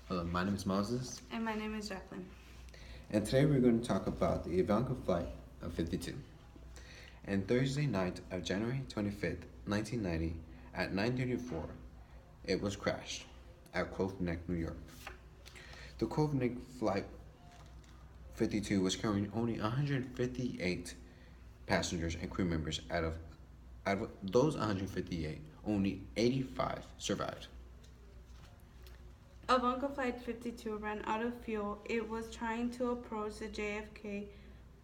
Hello, my name is Moses, And my name is Jacqueline. and today we're going to talk about the Avianca Flight of 52. And Thursday night of January 25th, 1990, at 9:34, it was crashed at Cove Neck, New York. The Cove Neck Flight 52 was carrying only 158 passengers and crew members. Out of those 158, only 85 survived. Avianca Flight 52 ran out of fuel. It was trying to approach the JFK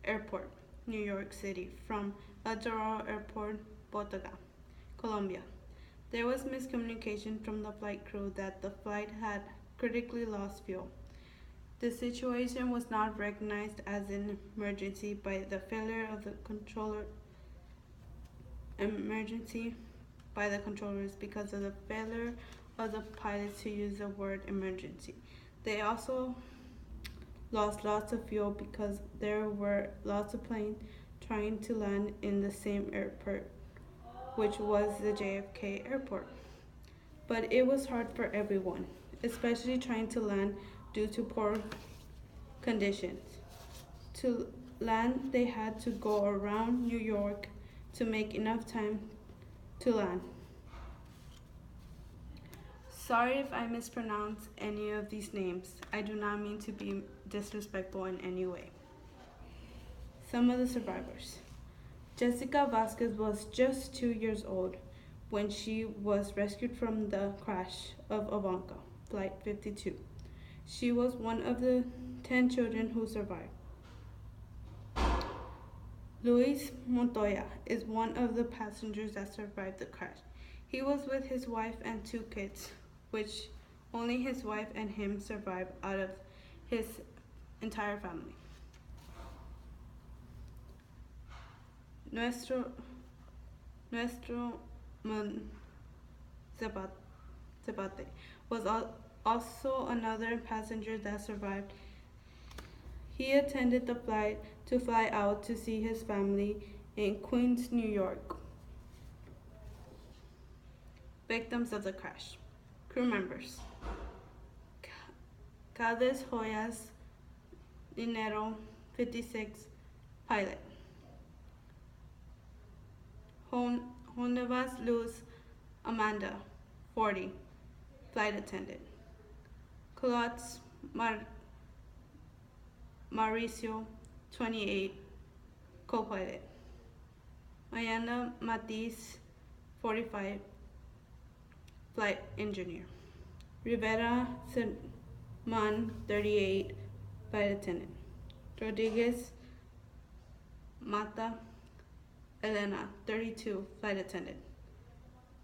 Airport, New York City, from El Dorado Airport, Bogota, Colombia. There was miscommunication from the flight crew that the flight had critically lost fuel. The situation was not recognized as an emergency by the failure of the controller emergency by the controllers because of the failure of the pilots to use the word emergency. They also lost lots of fuel because there were lots of planes trying to land in the same airport, which was the JFK airport. But it was hard for everyone, especially trying to land due to poor conditions. To land, they had to go around New York to make enough time to land. Sorry if I mispronounce any of these names. I do not mean to be disrespectful in any way. Some of the survivors. Jessica Vasquez was just 2 years old when she was rescued from the crash of Avianca Flight 52. She was one of the 10 children who survived. Luis Montoya is one of the passengers that survived the crash. He was with his wife and two kids, which only his wife and him survived out of his entire family. Nuestro Mon Zapate was also another passenger that survived. He attended the flight to fly out to see his family in Queens, New York. Victims of the crash. Crew members. Caldes Joyas Dinero, 56, pilot. Honevas Luz Amanda, 40, flight attendant. Colotz Mauricio, 28, co-pilot. Mayana Matiz, 45, flight engineer. Rivera Serman, 38, flight attendant. Rodriguez Mata Elena, 32, flight attendant.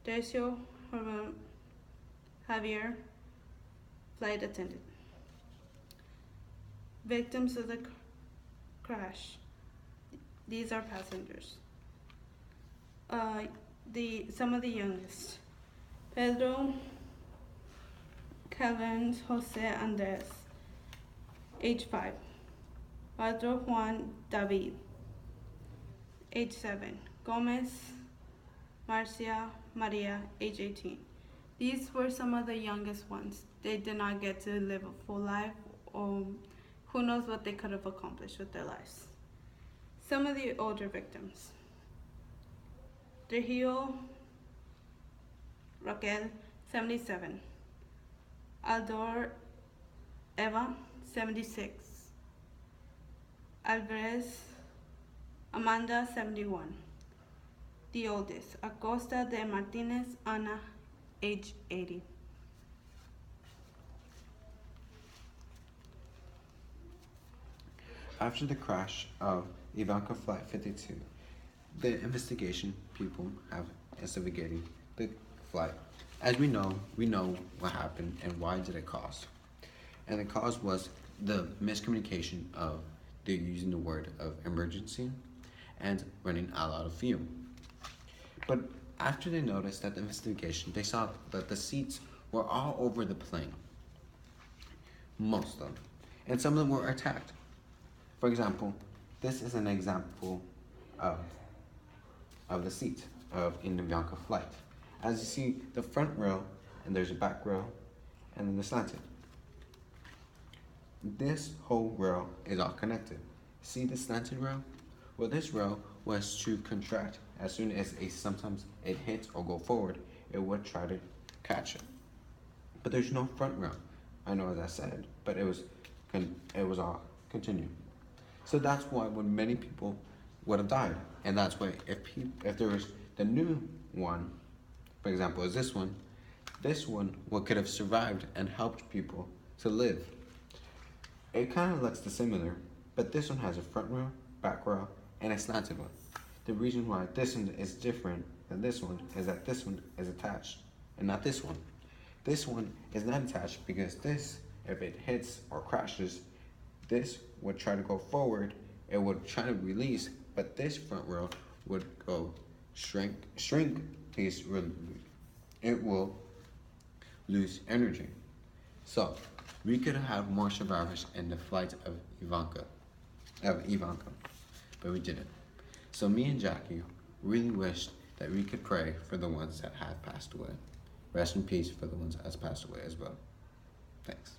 Decio Javier, flight attendant. Victims of the crash. These are passengers. Some of the youngest. Pedro Calvin Jose Andres, age 5. Pedro Juan David, age 7. Gomez Marcia Maria, age 18. These were some of the youngest ones. They did not get to live a full life, or who knows what they could have accomplished with their lives. Some of the older victims. Trujillo Raquel, 77. Aldor Eva, 76. Alvarez Amanda, 71. The oldest, Acosta de Martinez Ana, age 80. After the crash of Avianca Flight 52, the investigation people have investigated the flight. As we know what happened and why did it cause. And the cause was the miscommunication of the using the word of emergency and running out of fuel. But after they noticed that the investigation, they saw that the seats were all over the plane. Most of them. And some of them were attacked. For example, this is an example of the seat in the Avianca Flight. As you see, the front row, and there's a back row, and then the slanted. This whole rail is all connected. See the slanted rail? Well, this rail was to contract as soon as sometimes it hits or go forward, it would try to catch it. But there's no front rail. I know as I said, but it was all continued. So that's why when many people would have died, and that's why if there was the new one, for example, is this one what could have survived and helped people to live. It kind of looks similar, but this one has a front rail, back rail, and a slanted one. The reason why this one is different than this one is that this one is attached and not this one. This one is not attached because this, if it hits or crashes, this would try to go forward, it would try to release, but this front rail would go shrink, it will lose energy. So we could have more survivors in the flight of Ivanka, but we didn't. So me and Jackie really wished that we could pray for the ones that have passed away. Rest in peace for the ones that has passed away as well. Thanks.